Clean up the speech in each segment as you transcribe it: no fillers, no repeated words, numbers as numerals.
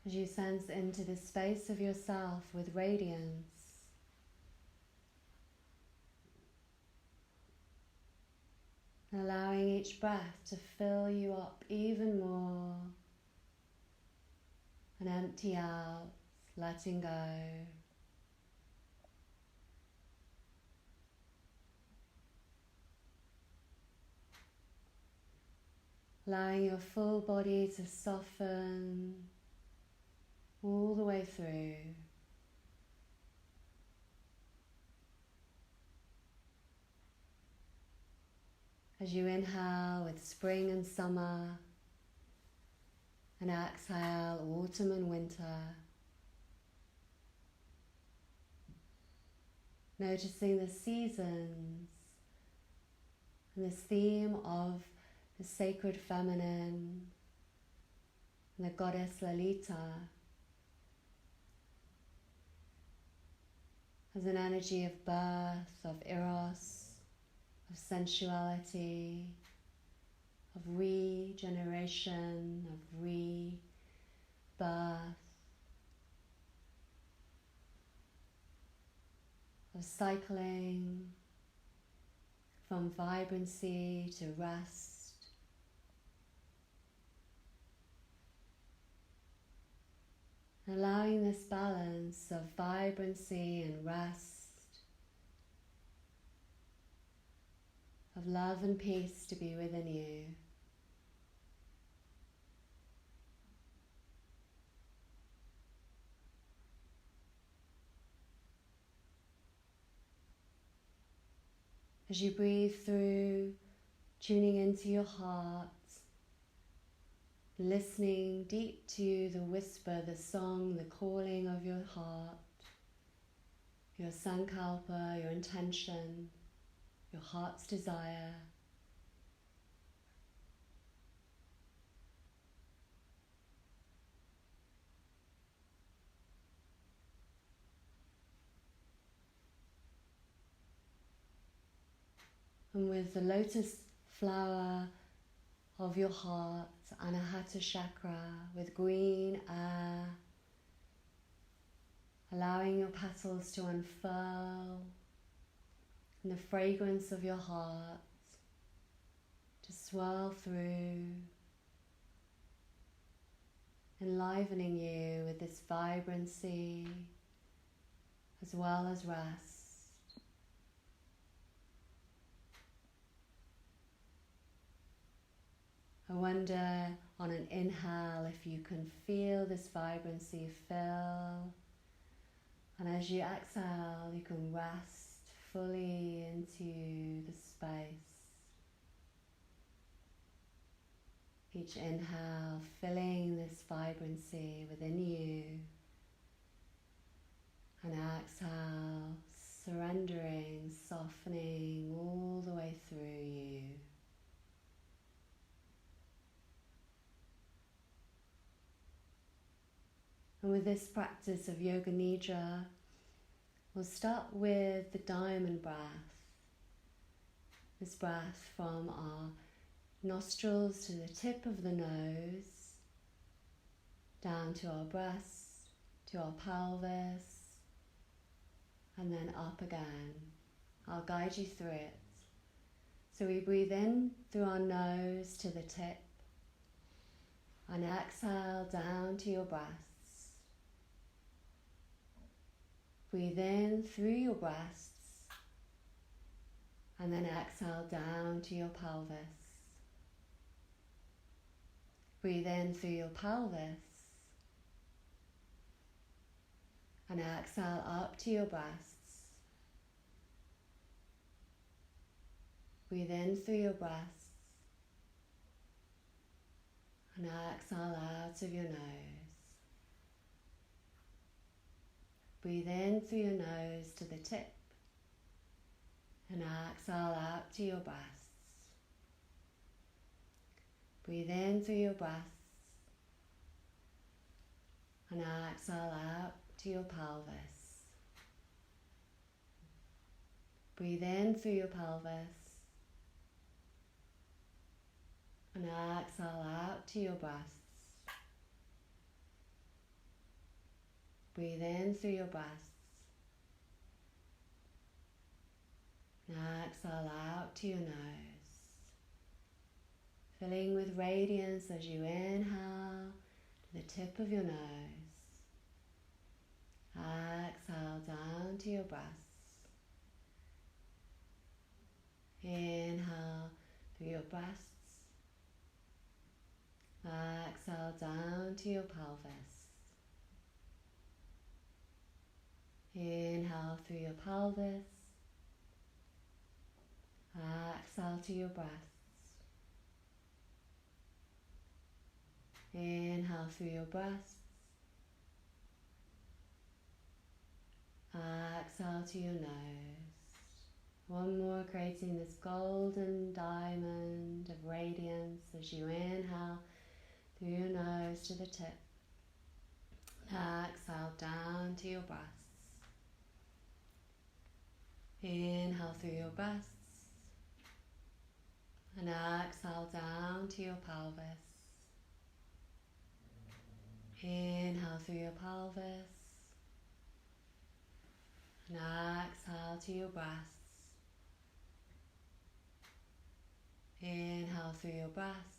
as you sense into the space of yourself with radiance. Allowing each breath to fill you up even more and empty out, letting go. Allowing your full body to soften all the way through. As you inhale with spring and summer, and exhale autumn and winter, noticing the seasons and this theme of the sacred feminine and the goddess Lalita as an energy of birth, of eros, of sensuality, of regeneration, of rebirth, of cycling from vibrancy to rest, allowing this balance of vibrancy and rest, of love and peace to be within you. As you breathe through, tuning into your heart, listening deep to the whisper, the song, the calling of your heart, your sankalpa, your intention, your heart's desire. And with the lotus flower of your heart, Anahata chakra, with green air, allowing your petals to unfurl, and the fragrance of your heart to swirl through, enlivening you with this vibrancy as well as rest. I wonder on an inhale if you can feel this vibrancy fill, and as you exhale you can rest fully into the space. Each inhale filling this vibrancy within you, and exhale surrendering, softening all the way through you. And with this practice of Yoga Nidra, we'll start with the diamond breath. This breath from our nostrils to the tip of the nose, down to our breast, to our pelvis, and then up again. I'll guide you through it. So we breathe in through our nose to the tip, and exhale down to your breasts. Breathe in through your breasts, and then exhale down to your pelvis. Breathe in through your pelvis, and exhale up to your breasts. Breathe in through your breasts, and exhale out of your nose. Breathe in through your nose to the tip, and exhale out to your breasts. Breathe in through your breasts, and exhale out to your pelvis. Breathe in through your pelvis, and exhale out to your breasts. Breathe in through your breasts. Now exhale out to your nose, filling with radiance as you inhale to the tip of your nose. Exhale down to your breasts. Inhale through your breasts. Exhale down to your pelvis. Inhale through your pelvis. Exhale to your breasts. Inhale through your breasts. Exhale to your nose. One more, creating this golden diamond of radiance as you inhale through your nose to the tip. Exhale down to your breasts. Inhale through your breasts. And exhale down to your pelvis. Inhale through your pelvis. And exhale to your breasts. Inhale through your breasts.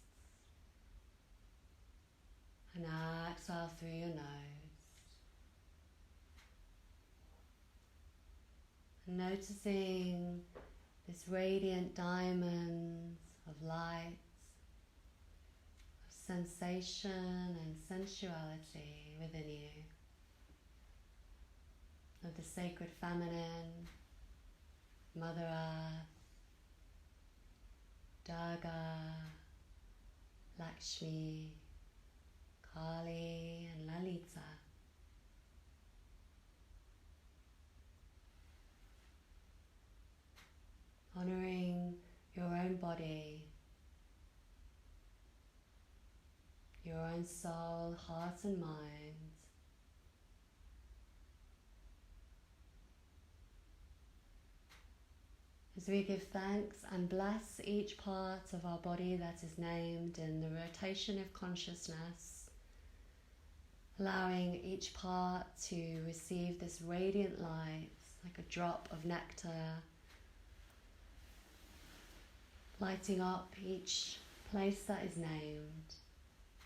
And exhale through your nose. Noticing this radiant diamonds of light, of sensation and sensuality within you, of the sacred feminine, Mother Earth, Durga, Lakshmi, Kali and Lalita. Honoring your own body, your own soul, heart and mind. As we give thanks and bless each part of our body that is named in the rotation of consciousness, allowing each part to receive this radiant light like a drop of nectar, lighting up each place that is named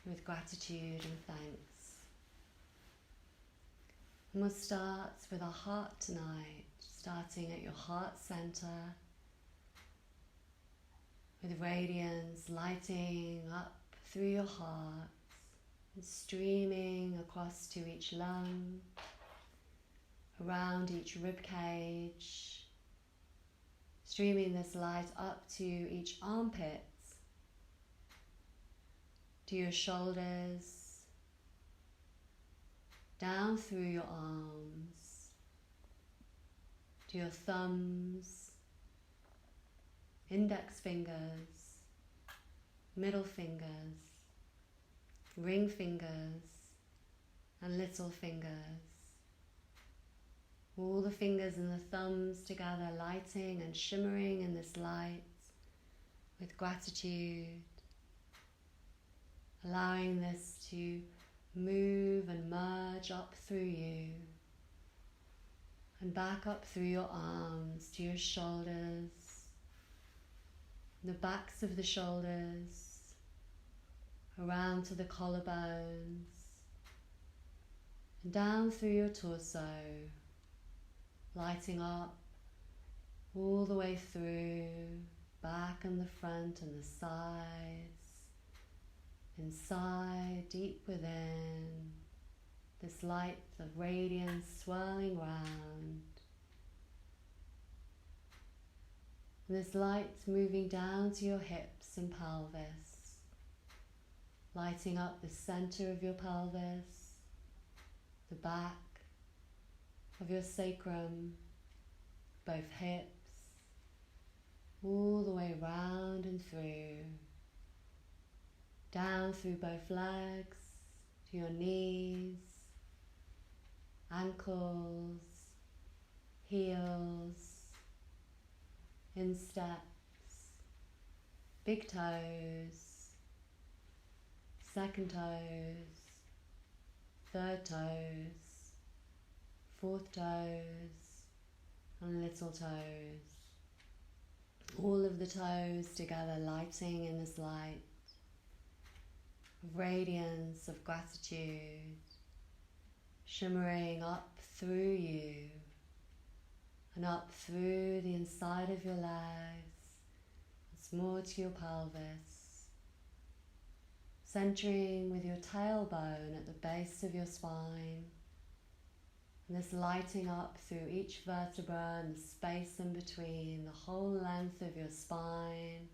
with gratitude and thanks. And we'll start with our heart tonight, starting at your heart center, with radiance lighting up through your heart and streaming across to each lung, around each rib cage, streaming this light up to each armpit, to your shoulders, down through your arms, to your thumbs, index fingers, middle fingers, ring fingers, and little fingers. All the fingers and the thumbs together, lighting and shimmering in this light with gratitude, allowing this to move and merge up through you and back up through your arms to your shoulders, the backs of the shoulders, around to the collarbones, and down through your torso, lighting up all the way through, back and the front and the sides, inside, deep within, this light of radiance swirling round. And this light moving down to your hips and pelvis, lighting up the center of your pelvis, the back of your sacrum, both hips, all the way round and through, down through both legs, to your knees, ankles, heels, insteps, big toes, second toes, third toes, fourth toes and little toes. All of the toes together lighting in this light of radiance, of gratitude, shimmering up through you and up through the inside of your legs, once more to your pelvis, centering with your tailbone at the base of your spine, and this lighting up through each vertebra and the space in between, the whole length of your spine,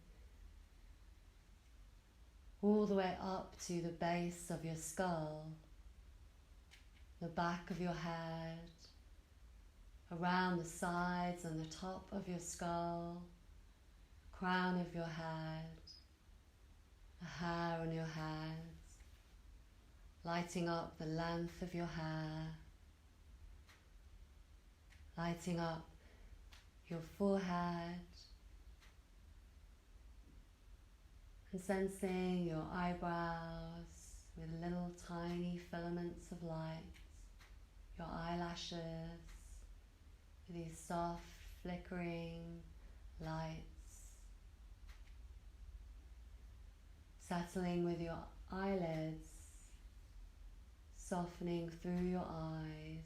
all the way up to the base of your skull, the back of your head, around the sides and the top of your skull, crown of your head, the hair on your head, lighting up the length of your hair, lighting up your forehead, and sensing your eyebrows with little tiny filaments of light, your eyelashes with these soft flickering lights, settling with your eyelids, softening through your eyes,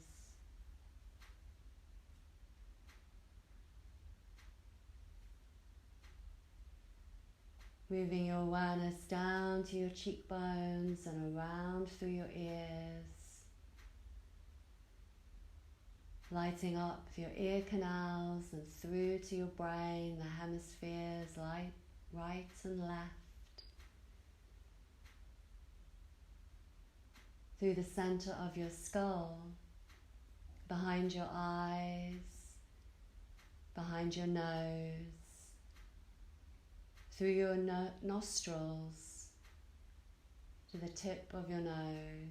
moving your awareness down to your cheekbones and around through your ears, lighting up your ear canals and through to your brain, the hemispheres light right and left, through the center of your skull, behind your eyes, behind your nose, through your nostrils to the tip of your nose,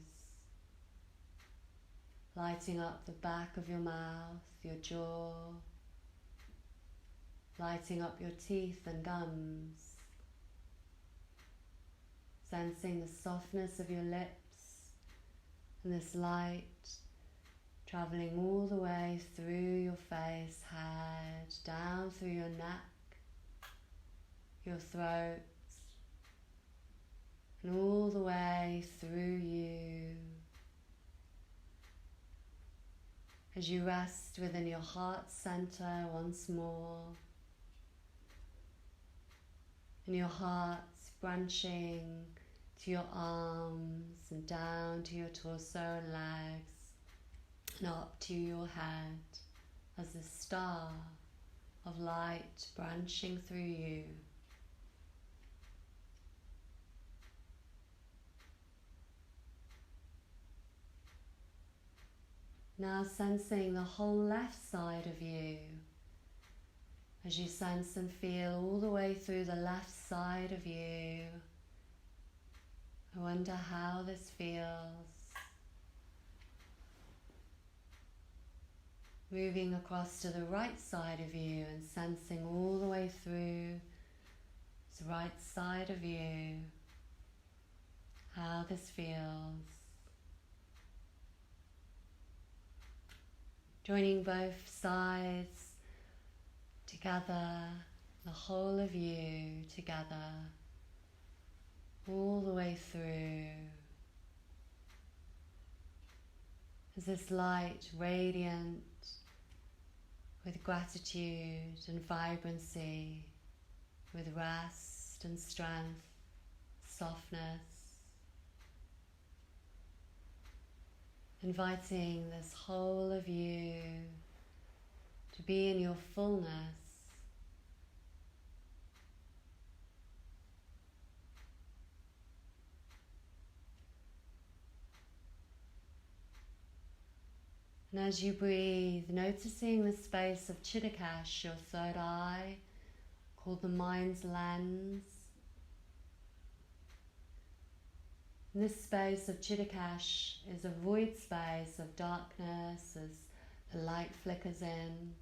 lighting up the back of your mouth, your jaw, lighting up your teeth and gums, sensing the softness of your lips and this light traveling all the way through your face, head, down through your neck, your throat, and all the way through you. As you rest within your heart center once more, and your heart branching to your arms and down to your torso and legs, and up to your head as a star of light branching through you. Now sensing the whole left side of you, as you sense and feel all the way through the left side of you. I wonder how this feels. Moving across to the right side of you and sensing all the way through the right side of you, how this feels. Joining both sides together, the whole of you together, all the way through. As this light, radiant with gratitude and vibrancy, with rest and strength, softness, inviting this whole of you to be in your fullness, and as you breathe, noticing the space of Chittakash, your third eye, called the mind's lens. And this space of Chittakash is a void space of darkness as the light flickers in,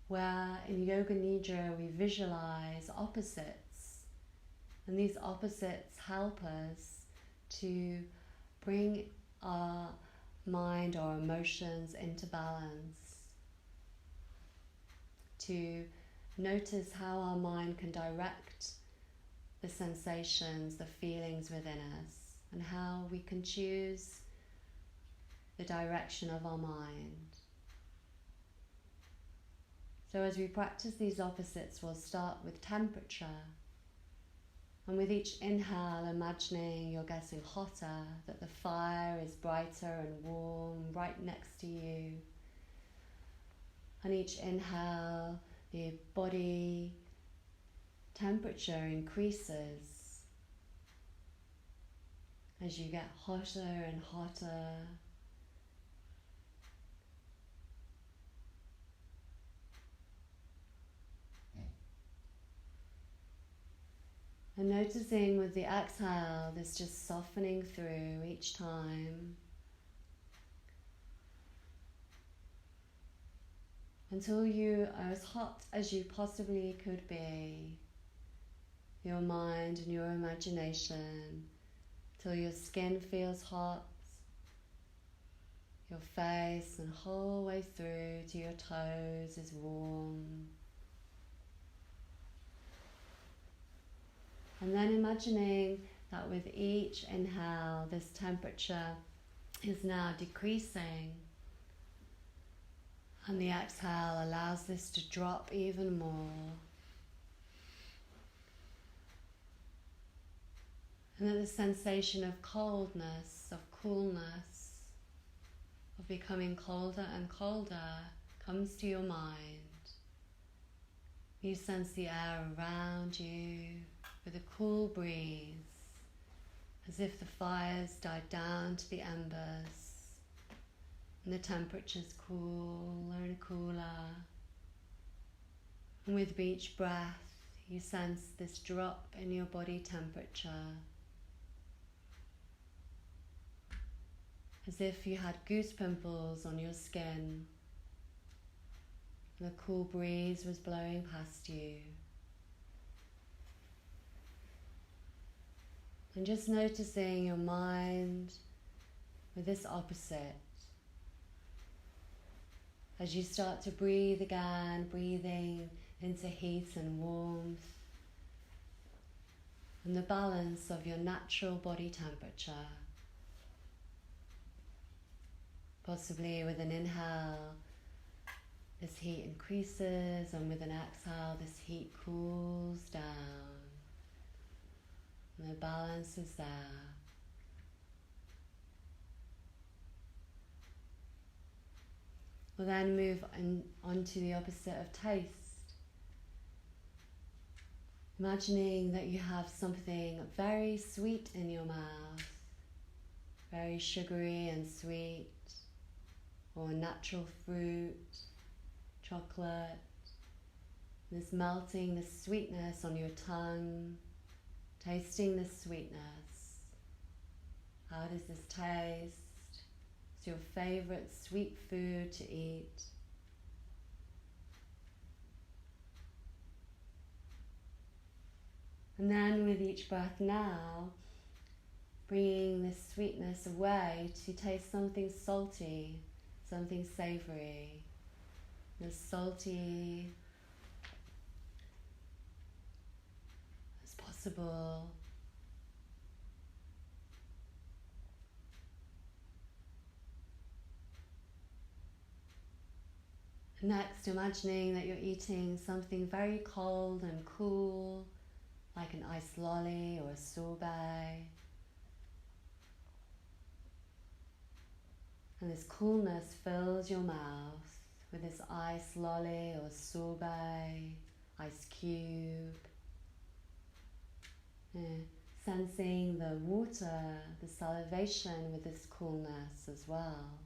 where in Yoga Nidra we visualize opposites, and these opposites help us to bring our mind or emotions into balance, to notice how our mind can direct the sensations, the feelings within us, and how we can choose the direction of our mind. So as we practice these opposites, we'll start with temperature. And with each inhale, imagining you're getting hotter, that the fire is brighter and warm right next to you. On each inhale, the body temperature increases as you get hotter and hotter. And noticing with the exhale, this just softening through each time until you are as hot as you possibly could be, your mind and your imagination, till your skin feels hot, your face and whole way through to your toes is warm. And then imagining that with each inhale, this temperature is now decreasing. And the exhale allows this to drop even more. And then the sensation of coldness, of coolness, of becoming colder and colder comes to your mind. You sense the air around you with a cool breeze, as if the fires died down to the embers and the temperature's cooler and cooler. And with each breath, you sense this drop in your body temperature, as if you had goose pimples on your skin and a cool breeze was blowing past you. And just noticing your mind with this opposite. As you start to breathe again, breathing into heat and warmth, and the balance of your natural body temperature. Possibly with an inhale, this heat increases, and with an exhale, this heat cools down. And the balance is there. We'll then move on to the opposite of taste. Imagining that you have something very sweet in your mouth, very sugary and sweet, or natural fruit, chocolate. This melting, this sweetness on your tongue, tasting the sweetness. How does this taste? It's your favorite sweet food to eat. And then with each breath now, bringing this sweetness away to taste something salty, something savory. As salty as possible. Next, imagining that you're eating something very cold and cool, like an iced lolly or a sorbet. And this coolness fills your mouth with this iced lolly or sorbet, ice cube. Sensing the water, the salivation with this coolness as well.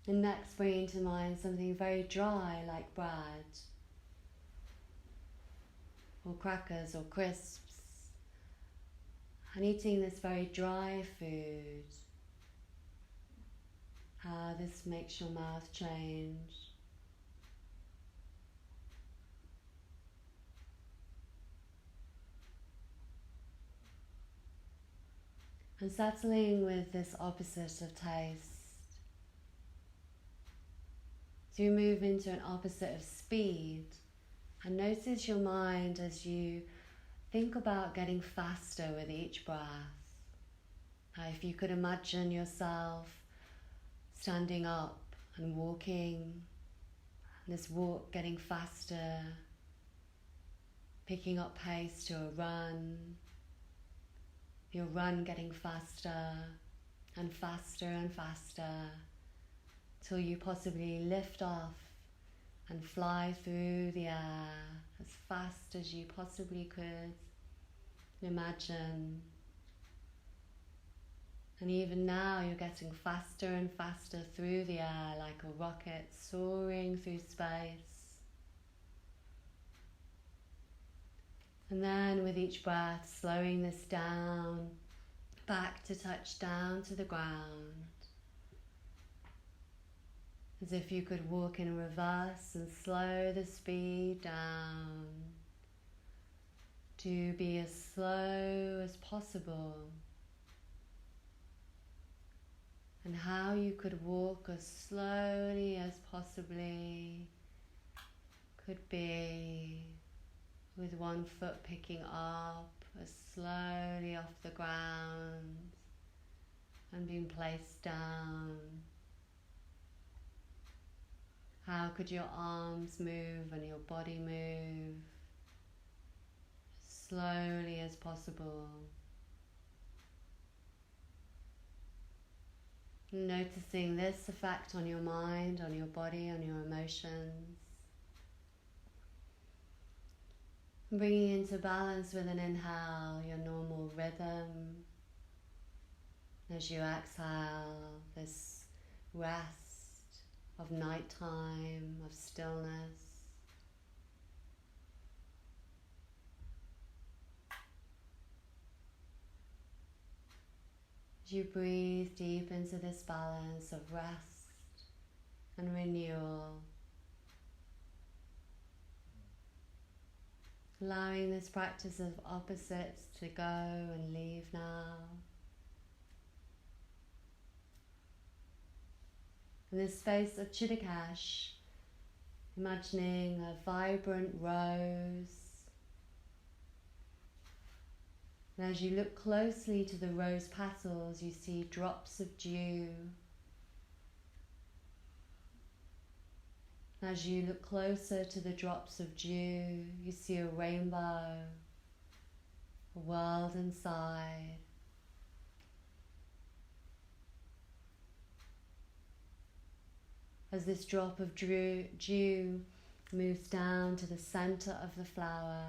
And next, bringing to mind something very dry like bread or crackers or crisps, and eating this very dry food. How this makes your mouth change. and settling with this opposite of taste. So you move into an opposite of speed, and notice your mind as you think about getting faster with each breath. If you could imagine yourself standing up and walking, this walk getting faster, picking up pace to a run, your run getting faster and faster and faster, till you possibly lift off and fly through the air as fast as you possibly could imagine. And even now you're getting faster and faster through the air like a rocket soaring through space. And then with each breath, slowing this down, back to touch down to the ground. As if you could walk in reverse and slow the speed down to be as slow as possible. And how you could walk as slowly as possibly could be, with one foot picking up as slowly off the ground and being placed down. How could your arms move and your body move as slowly as possible? Noticing this effect on your mind, on your body, on your emotions. Bringing into balance with an inhale your normal rhythm. As you exhale, this rest of nighttime, of stillness. As you breathe deep into this balance of rest and renewal, allowing this practice of opposites to go and leave now. In this space of Chittakash, imagining a vibrant rose. And as you look closely to the rose petals, you see drops of dew. As you look closer to the drops of dew, you see a rainbow, a world inside. As this drop of dew moves down to the center of the flower,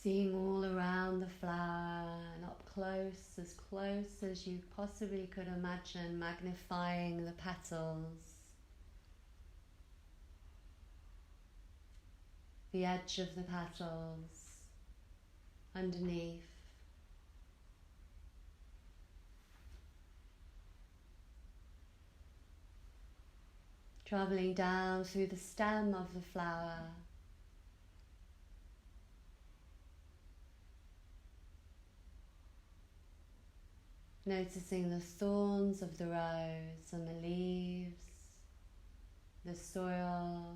seeing all around the flower and up close as you possibly could imagine, magnifying the petals, the edge of the petals, underneath. Traveling down through the stem of the flower, noticing the thorns of the rose and the leaves, the soil,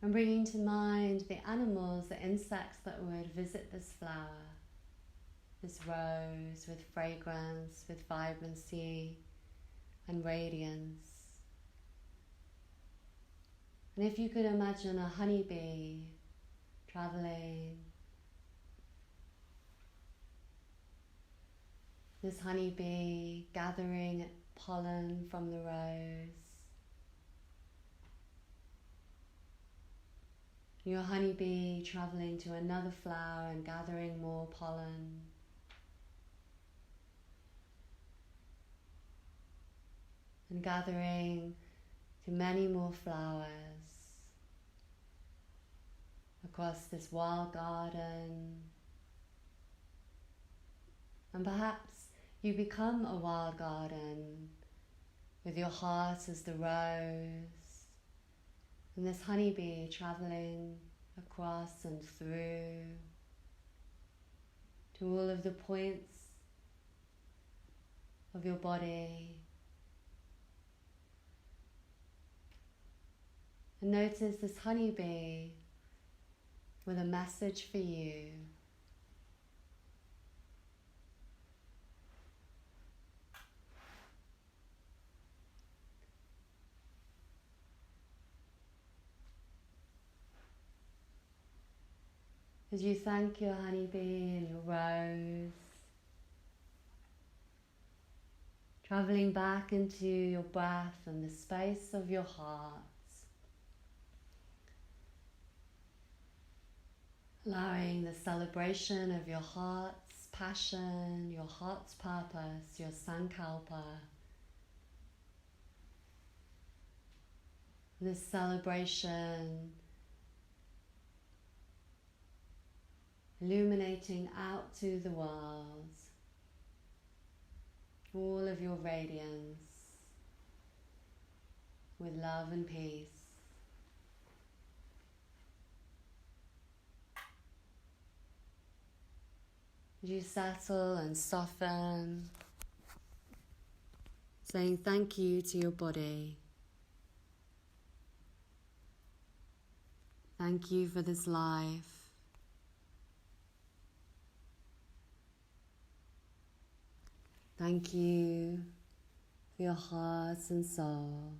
and bringing to mind the animals, the insects that would visit this flower, this rose with fragrance, with vibrancy and radiance. And if you could imagine a honeybee traveling, this honeybee gathering pollen from the rose, your honeybee traveling to another flower and gathering more pollen. And gathering to many more flowers across this wild garden. And perhaps You become a wild garden with your heart as the rose, and this honeybee traveling across and through to all of the points of your body. And notice this honeybee with a message for you. As you thank your honeybee and your rose, traveling back into your breath and the space of your heart, allowing the celebration of your heart's passion, your heart's purpose, your sankalpa. This celebration illuminating out to the world all of your radiance with love and peace. As you settle and soften, saying thank you to your body. Thank you for this life. Thank you for your heart and soul.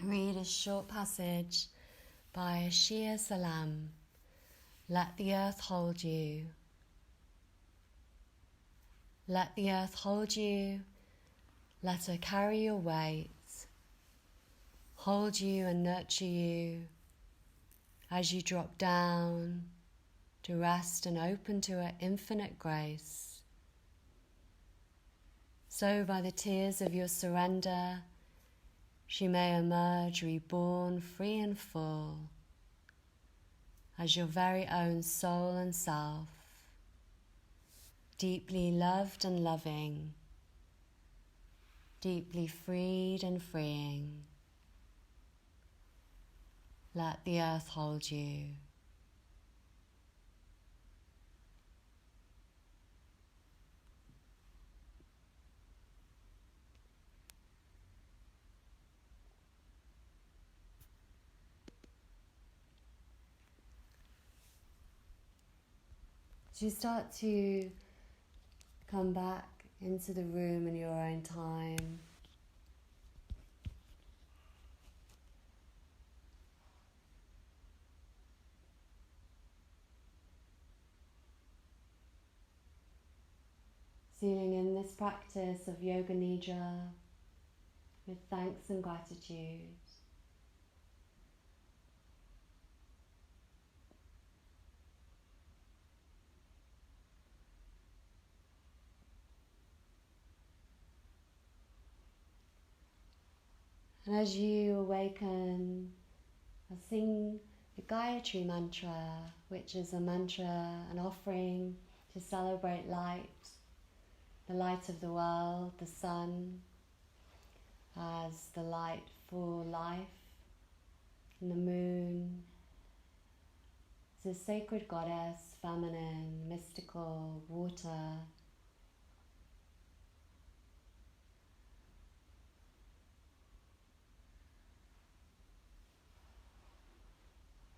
Read a short passage by Shia Salam. Let the earth hold you. Let the earth hold you. Let her carry your weight. Hold you and nurture you as you drop down to rest and open to her infinite grace. So by the tears of your surrender, she may emerge reborn, free and full, as your very own soul and self, deeply loved and loving, deeply freed and freeing. Let the earth hold you. As you start to come back into the room in your own time, sealing in this practice of Yoga Nidra with thanks and gratitude. And as you awaken, I'll sing the Gayatri mantra, which is a mantra, an offering to celebrate light, the light of the world, the sun, as the light for life, and the moon is a sacred goddess, feminine, mystical, water.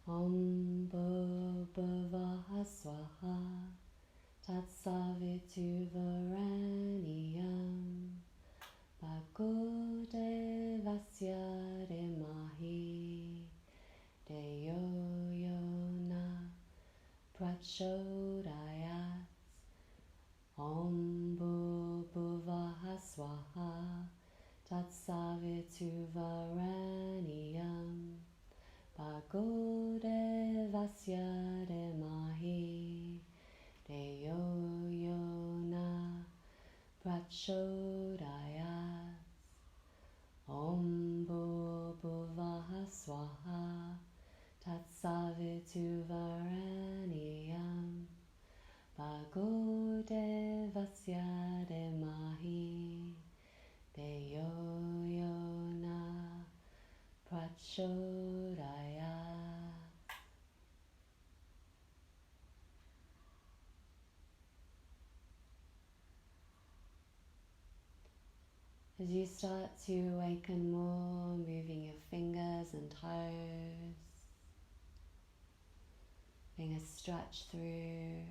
Om Bhurvubhuva Swaha Tatsavitu Varaniyam Bhargo Devasya Prachodayas. Om Bhuvah Swaha Tatsaviturvaraniyam Bhago Devasya Dhemahi Deyo Yona Prachodayas. Om Bhuvah Swaha Tatsaviturvaraniyam Bhago Devasya Dhemahi Deyo Yona Prachodayas. As you start to awaken more, moving your fingers and toes, being a stretch through